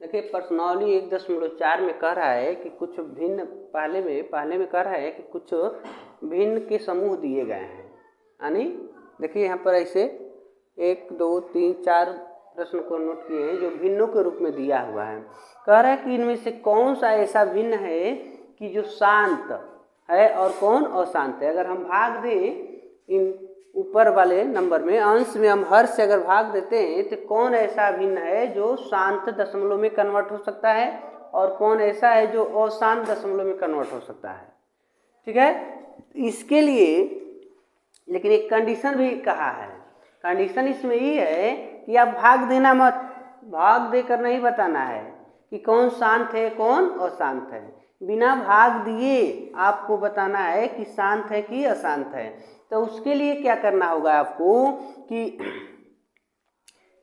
देखिए प्रश्नावली 1.4 में कह रहा है कि कुछ भिन्न पहले में कह रहा है कि कुछ भिन्न के समूह दिए गए हैं। यानी देखिए यहाँ पर ऐसे 1 2 3 4 प्रश्न को नोट किए हैं जो भिन्नों के रूप में दिया हुआ है। कह रहा है कि इनमें से कौन सा ऐसा भिन्न है कि जो शांत है और कौन अशांत है। अगर हम भाग दें इन ऊपर वाले नंबर में, अंश में हम हर से अगर भाग देते हैं तो कौन ऐसा भिन्न है जो शांत दशमलव में कन्वर्ट हो सकता है और कौन ऐसा है जो अशांत दशमलव में कन्वर्ट हो सकता है। ठीक है, इसके लिए लेकिन एक कंडीशन भी कहा है। कंडीशन इसमें ये है कि आप भाग देना मत, भाग देकर नहीं बताना है कि कौन शांत है कौन अशांत है। बिना भाग दिए आपको बताना है कि शांत है कि अशांत है। तो उसके लिए क्या करना होगा आपको कि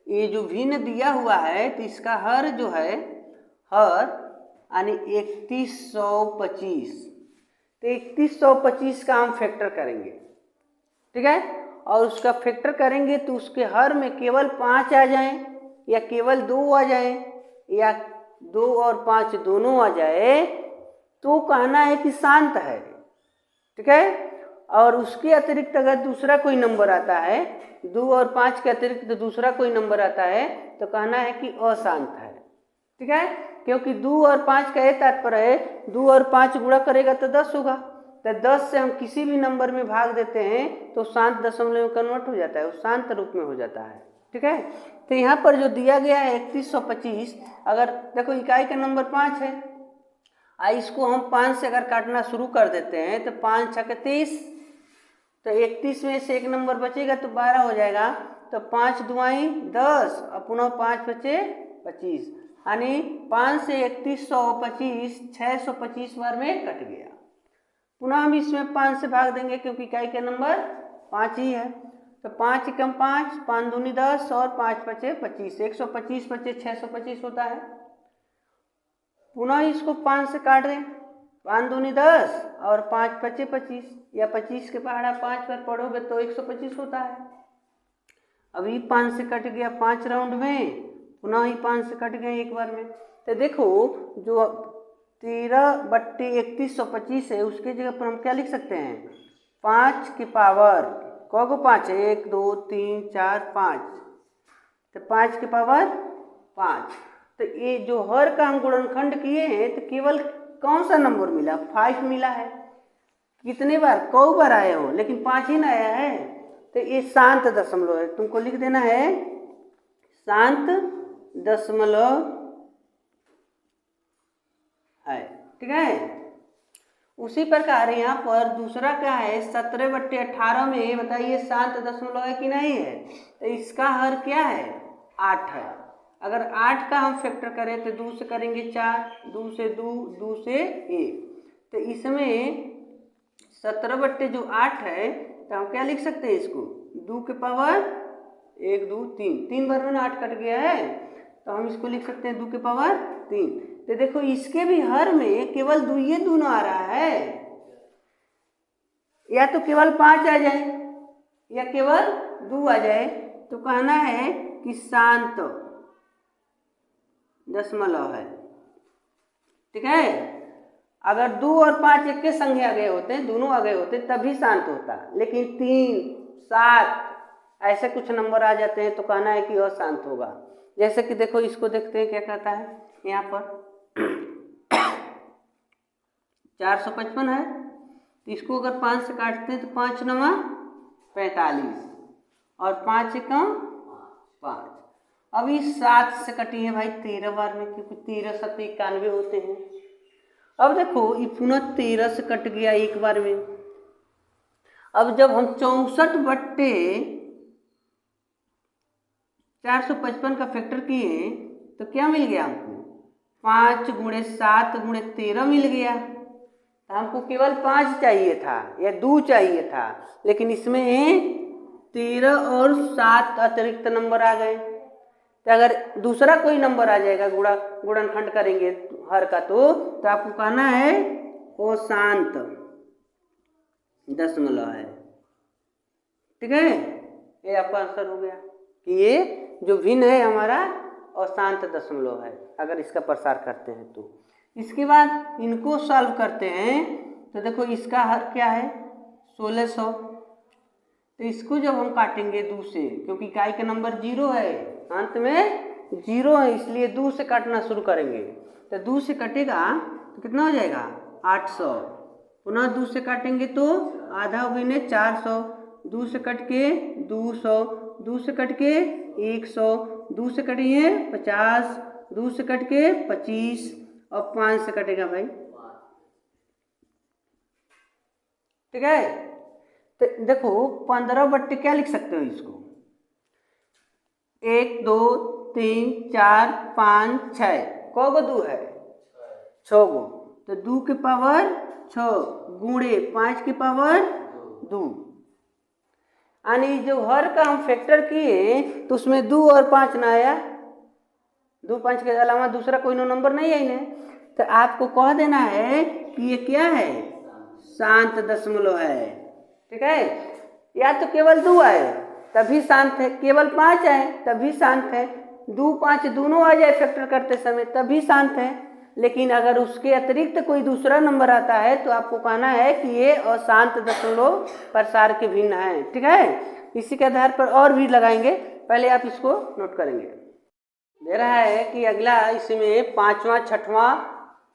ये जो भिन्न दिया हुआ है तो इसका हर जो है हर यानी 3125, तो 3125 का हम फैक्टर करेंगे। ठीक है, और उसका फैक्टर करेंगे तो उसके हर में केवल 5 आ जाए या केवल 2 आ जाए या 2 और 5 दोनों आ जाए तो कहना है कि शांत है। ठीक है, और उसके अतिरिक्त अगर दूसरा कोई नंबर आता है, 2 और 5 के अतिरिक्त दूसरा कोई नंबर आता है तो कहना है कि अशांत है। ठीक है, क्योंकि 2 और 5 का ये तात्पर्य है 2 और 5 गुणा करेगा तो 10 होगा, तो 10 से हम किसी भी नंबर में भाग देते हैं तो शांत दशमलव में कन्वर्ट हो जाता है, वो शांत रूप में हो जाता है। ठीक है, तो यहाँ पर जो दिया गया है 3125, अगर देखो इकाई का नंबर 5 है, इसको हम 5 से अगर काटना शुरू कर देते हैं तो 5 छक्के 30, तो 31 में से एक नंबर बचेगा तो 12 हो जाएगा, तो 5 दुआई 10 और पुनः 5 बचे 25, यानी 5 से 3125 625 बार में कट गया। पुनः हम इसमें 5 से भाग देंगे क्योंकि इकाई का नंबर 5 ही है, तो 5 कम 5, 5 दूनी 10 और 5 बचे 25, 125 बचे 625 होता है। पुनः इसको 5 से काट दें, 5 दूनी 10 और 5 बचे 25, या 25 के पहाड़ा 5 पर पढ़ोगे तो 125 होता है। अभी 5 से कट गया 5 राउंड में, पुनः ही 5 से कट गए एक बार में। तो देखो जो 13/3125 है उसके जगह पर हम क्या लिख सकते हैं, 5 की पावर को 5 है, 1 2 3 4 5, तो 5 की पावर 5। तो ये जो हर का हम गुणनखंड किए हैं तो केवल कौन सा नंबर मिला, 5 मिला है। कितने बार कई बार आए हो लेकिन 5 ही ना आया है, तो ये शांत दशमलव है। तुमको लिख देना है शांत दशमलव है। ठीक है, उसी प्रकार यहाँ पर दूसरा क्या है 17/18 में बताइए शांत दशमलव है कि नहीं है। तो इसका हर क्या है 8 है। अगर 8 का हम फैक्टर करें तो 2 से करेंगे 4, 2 से 2, 2 से 1, तो इसमें 17/8 है तो हम क्या लिख सकते हैं इसको 2 के पावर 1 2 3 बार में 8 कट गया है, तो हम इसको लिख सकते हैं 2 के पावर 3। तो देखो इसके भी हर में केवल 2 ये दोनों आ रहा है, या तो केवल 5 आ जाए या केवल 2 आ जाए, तो कहना है कि शांत दशमलव है। ठीक है, अगर 2 और 5 एक के संख्या आ गए होते, दोनों आ गए होते तभी शांत होता, लेकिन 3 7 ऐसे कुछ नंबर आ जाते हैं तो कहना है कि अशांत होगा। जैसे कि देखो इसको देखते हैं क्या कहता है यहाँ पर 455 है, तो इसको अगर 5 से काटते हैं तो 5 9 45 और 5 कम 5। अभी 7 से कटी है भाई 13 बार में, क्योंकि 13 7 91 होते हैं। अब देखो ये पुनः 13 से कट गया एक बार में। अब जब हम 64/455 का फैक्टर किए तो क्या मिल गया हमको 5 × 7 × 13 मिल गया। तो हमको केवल 5 चाहिए था या 2 चाहिए था, लेकिन इसमें 13 और 7 अतिरिक्त नंबर आ गए। तो अगर दूसरा कोई नंबर आ जाएगा गुणनखंड करेंगे हर का तो आपको कहना है वो शांत दशमलव है। ठीक है, ये आपका आंसर हो गया कि ये जो भिन्न है हमारा अशांत दशमलव है अगर इसका प्रसार करते हैं तो। इसके बाद इनको सॉल्व करते हैं तो देखो इसका हर क्या है 1600। तो इसको जब हम काटेंगे 2 से, क्योंकि इकाई का नंबर 0 है, अंत में 0 है, इसलिए 2 से काटना शुरू करेंगे। तो 2 से कटेगा तो कितना हो जाएगा 800। पुनः 2 से काटेंगे तो आधा होगी 400, 2 से कट के 200, 2 से कट के 100, 2 से कटेंगे 50, 2 से कट के 25 और 5 से कटेगा भाई। ठीक है, तो देखो 15 बट्टे क्या लिख सकते हो इसको, 1 2 3 4 5 6, कौ गो 2 है 6 गो, तो 2 के पावर 6 गुणे 5 की पावर 2। यानी जो हर का हम फैक्टर किए तो उसमें 2 और 5 ना आया, 2 5 के अलावा दूसरा कोई नंबर नहीं आई है। तो आपको कह देना है कि ये क्या है, शांत दशमलव है। ठीक है, या तो केवल 2 आए तभी शांत है, केवल 5 आए तभी शांत है, 2 5 दोनों आ जाए फैक्टर करते समय तभी शांत है। लेकिन अगर उसके अतिरिक्त कोई दूसरा नंबर आता है तो आपको कहना है कि ये अशांत दशमलव प्रसार के भिन्न है। ठीक है, इसी के आधार पर और भी लगाएंगे, पहले आप इसको नोट करेंगे। दे रहा है कि अगला इसमें 5वां 6वां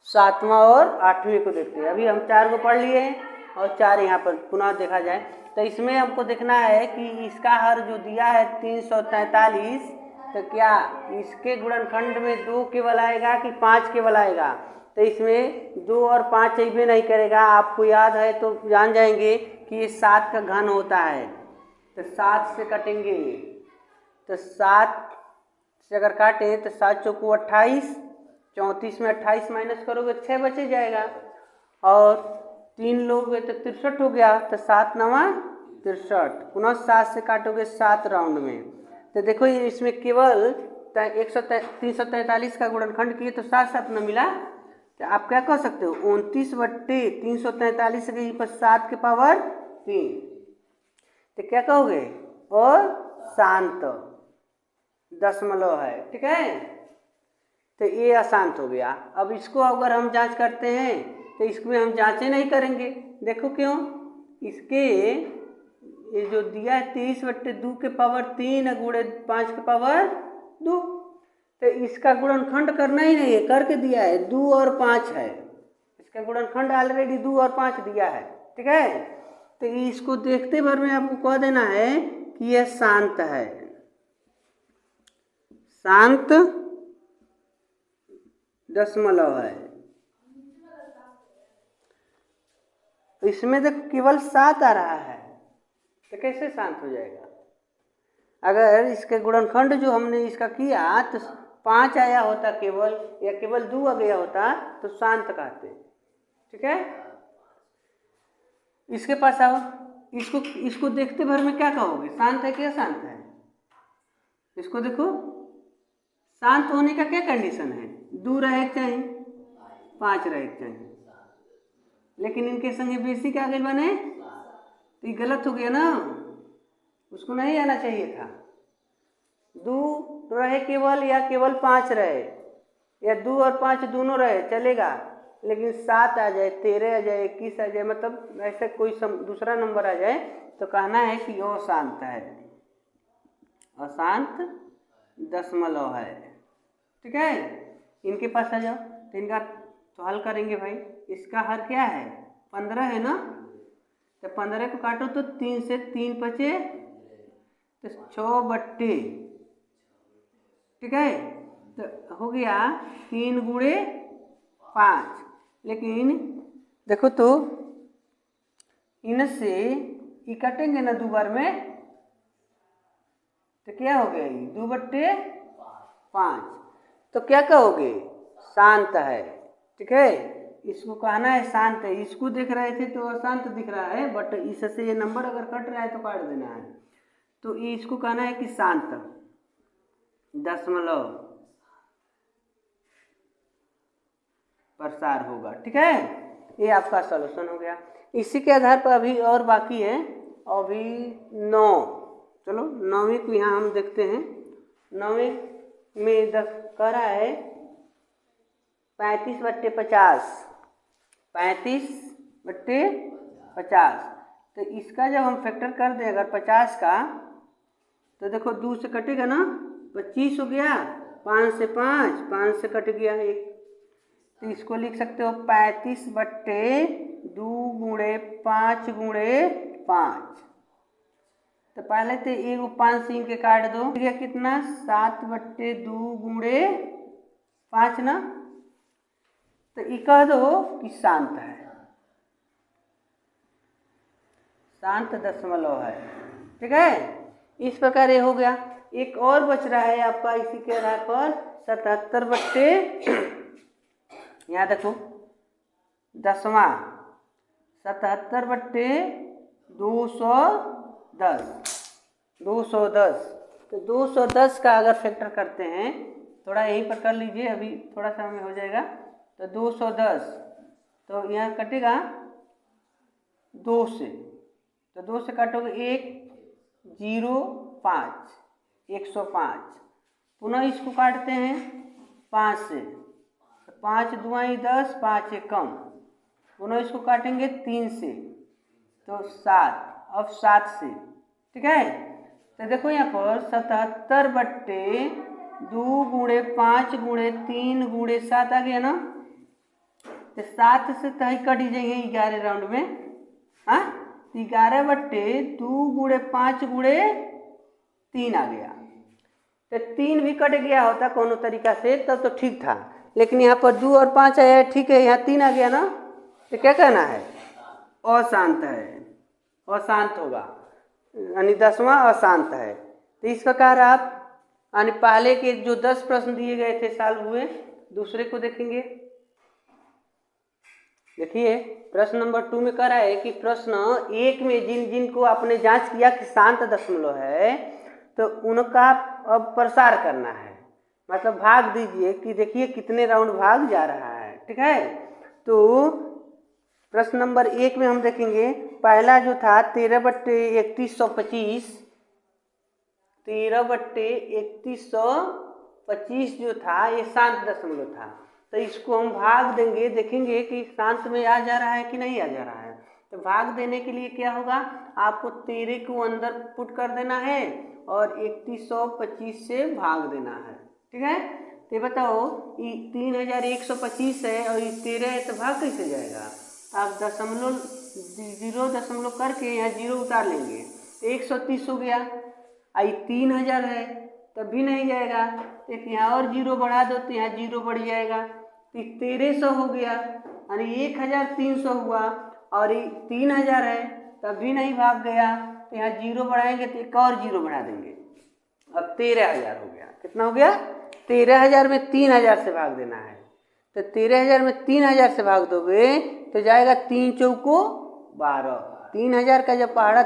7वां और 8वें को देखते हैं। अभी हम 4 को पढ़ लिए हैं और 4 यहाँ पर पुनः देखा जाए तो इसमें हमको देखना है कि इसका हर जो दिया है 343, तो क्या इसके गुणनखंड में 2 केवल आएगा कि 5 केवल आएगा। तो इसमें 2 और 5 भी नहीं करेगा, आपको याद है तो जान जाएंगे कि ये 7 का घन होता है। तो 7 से कटेंगे, तो 7 से अगर काटें तो 7 चौको 28, 34 में 28 माइनस करोगे 6 बचे जाएगा, और 3 लोगे तो 63 हो गया, तो 7 9 63। पुनः 7 से काटोगे 7 राउंड में, तो देखो ये इसमें केवल 343 का गुणनखंड किए तो 7 7 न मिला। तो आप क्या कह सकते हो 29 बट्टे 343 के पर 7 के पावर 3, तो क्या कहोगे और शांत दशमलव है। ठीक है, तो ये अशांत हो गया। अब इसको अगर हम जांच करते हैं तो इसमें हम जांचें नहीं करेंगे, देखो क्यों, इसके ये जो दिया है 23 बट्टे 2 के पावर 3 गुणे 5 के पावर 2, तो इसका गुणनखंड करना ही नहीं है, करके दिया है 2 और 5 है, इसका गुणनखंड ऑलरेडी 2 और 5 दिया है। ठीक है, तो इसको देखते भर में आपको कह देना है कि यह शांत है, शांत दशमलव है। इसमें देखो केवल 7 आ रहा है, तो कैसे शांत हो जाएगा। अगर इसके गुणनखंड जो हमने इसका किया तो 5 आया होता केवल, या केवल 2 आ गया होता तो शांत कहते। ठीक है, इसके पास आओ, इसको देखते भर में क्या कहोगे, शांत है क्या शांत है। इसको देखो, शांत होने का क्या कंडीशन है, 2 रहे चाहिए 5 रहे चाहिए, लेकिन इनके संगे बेसी के आगे बने तो ये गलत हो गया ना, उसको नहीं आना चाहिए था। 2 रहे केवल या केवल 5 रहे, या 2 और 5 दोनों रहे चलेगा, लेकिन 7 आ जाए 13 आ जाए 21 आ जाए, मतलब ऐसा कोई दूसरा नंबर आ जाए तो कहना है कि वो अशांत है, अशांत दशमलव है। ठीक है, इनके पास आ जाओ, तो इनका तो हल करेंगे भाई। इसका हर क्या है 15 है ना, तो 15 को काटो तो 3 से 3 बचे तो 6 बट्टे। ठीक है, तो हो गया 3 गुणे 5, लेकिन देखो तो इनसे ये कटेंगे ना 2 बार में, तो क्या हो गया 2 बट्टे 5, तो क्या कहोगे शांत है। ठीक है, इसको कहना है शांत है, इसको देख रहे थे तो अशांत दिख रहा है, बट इससे ये नंबर अगर कट रहा है तो काट देना है, तो इसको कहना है कि शांत दशमलव प्रसार होगा। ठीक है, ये आपका सॉल्यूशन हो गया। इसी के आधार पर अभी और बाकी है, अभी 9, चलो 9वीं को यहाँ हम देखते हैं। 9वीं में कह रहा है 35/50, 35/50। तो इसका जब हम फैक्टर कर दें अगर 50 का, तो देखो 2 से कटेगा ना, 25 हो गया, 5 से 5 से कट गया 1। तो इसको लिख सकते हो 35/2 गुणे 5 गुणे 5। तो पहले तो एक 5 से इनके काट दो, ठीक है, कितना 7/2 गुणे 5 ना। तो ये कह दो कि शांत है, शांत दशमलव है, ठीक है। इस प्रकार ये हो गया। एक और बच रहा है आपका इसी के आधार पर 77/, यहाँ देखो 10वां 77/210। तो 210 का अगर फैक्टर करते हैं, थोड़ा यहीं पर कर लीजिए, अभी थोड़ा सा में हो जाएगा। तो 210, तो यहाँ कटेगा 2 से, तो 2 से काटोगे 1 0 5 105। पुनः इसको काटते हैं 5 से, तो 5 दुआई 10, 5 एक कम। पुनः इसको काटेंगे 3 से, तो 7, अब 7 से, ठीक है। तो देखो यहाँ पर 77/2 गुणे 5 गुणे 3 गुणे 7 आ गया ना। तो 7 से तही कट ही जाएंगे 11 राउंड में, हाँ। 11/2 गुणे 5 गुणे 3 आ गया। तो 3 भी कट गया होता कोनो तरीका से तब तो ठीक था, लेकिन यहाँ पर 2 और 5 आया, ठीक है, यहाँ 3 आ गया ना। तो क्या कहना है, अशांत है, अशांत होगा, यानी 10वां अशांत है। तो इस प्रकार आप यानी पहले के जो 10 प्रश्न दिए गए थे सॉल्व हुए। दूसरे को देखेंगे, देखिए प्रश्न नंबर 2 में कह रहा है कि प्रश्न 1 में जिन जिन को आपने जांच किया कि शांत दशमलव है, तो उनका अब प्रसार करना है, मतलब भाग दीजिए कि देखिए कितने राउंड भाग जा रहा है, ठीक है। तो प्रश्न नंबर 1 में हम देखेंगे, पहला जो था 13/3125, 13/3125 जो था ये शांत दशमलव था। तो इसको हम भाग देंगे, देखेंगे कि शांत में आ जा रहा है कि नहीं आ जा रहा है। तो भाग देने के लिए क्या होगा, आपको 13 को अंदर पुट कर देना है और 3125 से भाग देना है, ठीक है। तो बताओ ये 3125 है और ये 13 है, तो भाग कैसे जाएगा। आप दशमलव 0 दशमलव करके यहाँ 0 उतार लेंगे, तो 130 हो गया। आई 3000 है तब भी नहीं जाएगा, एक यहाँ और 0 बढ़ा दो तो यहाँ 0 बढ़ जाएगा, तो 1300 हो गया, यानी 1300 हुआ। और ये 3000 है तब भी नहीं भाग गया, तो यहाँ 0 बढ़ाएंगे तो एक और 0 बढ़ा देंगे, अब 13000 हो गया। कितना हो गया, 13000 में 3000 से भाग देना है। तो 13000 में 3000 से भाग दोगे तो जाएगा 3 चौको 12। 3000 का जब पहाड़ा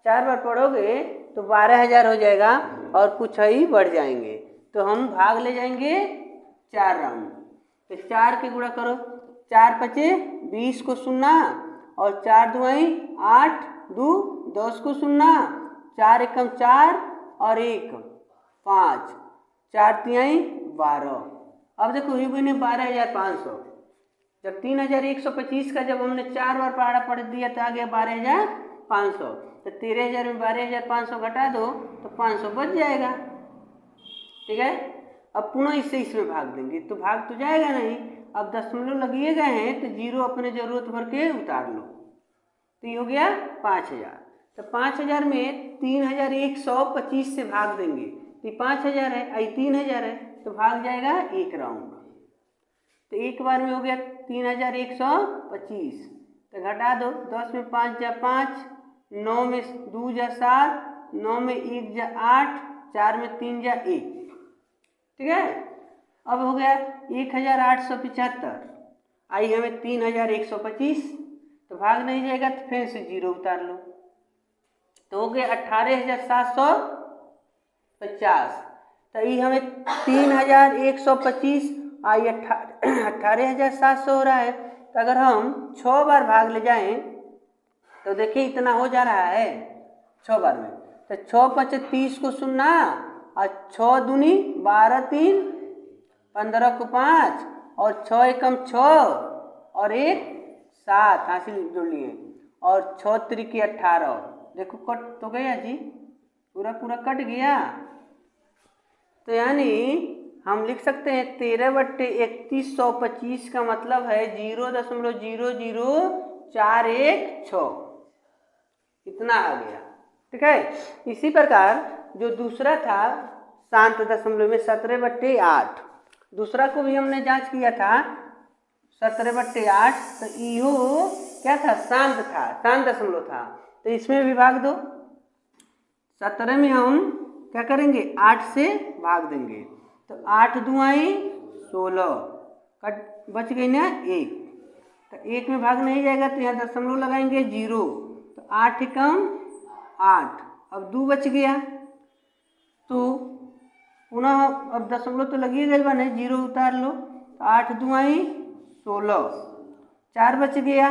4 बार पढ़ोगे तो 12000 हो जाएगा और कुछ ही बढ़ जाएंगे। तो हम भाग ले जाएंगे 4 राउंड। तो 4 के गुणा करो, 4 पचे 20 को सुनना, और 4 दुआई 8, 2 10 को सुनना, 4 एकम 4 और 1 5, 4 तिहाई 12। अब देखो ही बने 12500। जब 3125 का जब हमने 4 बार पहाड़ा पढ़ दिया तो आ गया 12500। तो 13000 में 12500 घटा दो तो 500 बच जाएगा, ठीक है। अब पुनः इससे इसमें भाग देंगे तो भाग तो जाएगा नहीं। अब दशमलव लगिए गए हैं तो 0 अपने जरूरत भर के उतार लो, तो ये हो गया 5000। तो 5000 में 3125 से भाग देंगे तो 5000 है, आई 3000 है, तो भाग जाएगा 1 राउंड। तो एक बार में हो गया 3125। तो घटा दो, 10 में 5 जा 5, 9 में 2 जा 7, 9 में 1 जा 8, 4 में 3 जा 1, ठीक है। अब हो गया 1875, आई हमें 3125, तो भाग नहीं जाएगा तो फिर से 0 उतार लो, तो हो गया 18750। तो ये हमें 3125 आई 18700 हो रहा है। तो अगर हम 6 बार भाग ले जाएं तो देखिए इतना हो जा रहा है 6 बार में। तो 6 5 30 को सुनना और 6 दूनी 12, 3 15 को 5 और 6 एकम 6 और 1 7 हासिल जोड़ लिए और 6 त्रिकी 18। देखो कट तो गया जी, पूरा पूरा कट गया। तो यानी हम लिख सकते हैं 13/3125 का मतलब है 0.00416 इतना आ गया। ठीक है। इसी प्रकार जो दूसरा था शांत दशमलव में 17/8, दूसरा को भी हमने जांच किया था 17/8, तो इहो क्या था, शांत था, शांत दशमलव था। तो इसमें भी भाग दो। 17 में हम क्या करेंगे, 8 से भाग देंगे। तो 8 दुआई 16, कट बच गई ना 1, तो 1 में भाग नहीं जाएगा तो यहाँ दशमलव लगाएंगे 0, तो 8 एकम 8, अब 2 बच गया। तो पुनः अब दशमलव तो लगी गई बने, 0 उतार लो, तो 8 दुआई 16, 4 बच गया,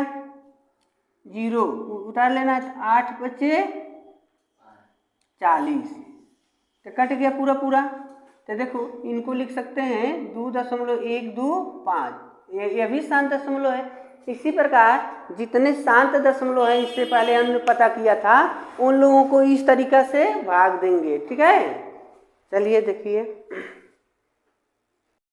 0 उतार लेना है, तो 8 बचे 40, तो कट गया पूरा पूरा। तो देखो इनको लिख सकते हैं 2.125, यह भी शांत दशमलव है। इसी प्रकार जितने शांत दशमलव है इससे पहले हमने पता किया था उन लोगों को इस तरीका से भाग देंगे। ठीक है, चलिए देखिए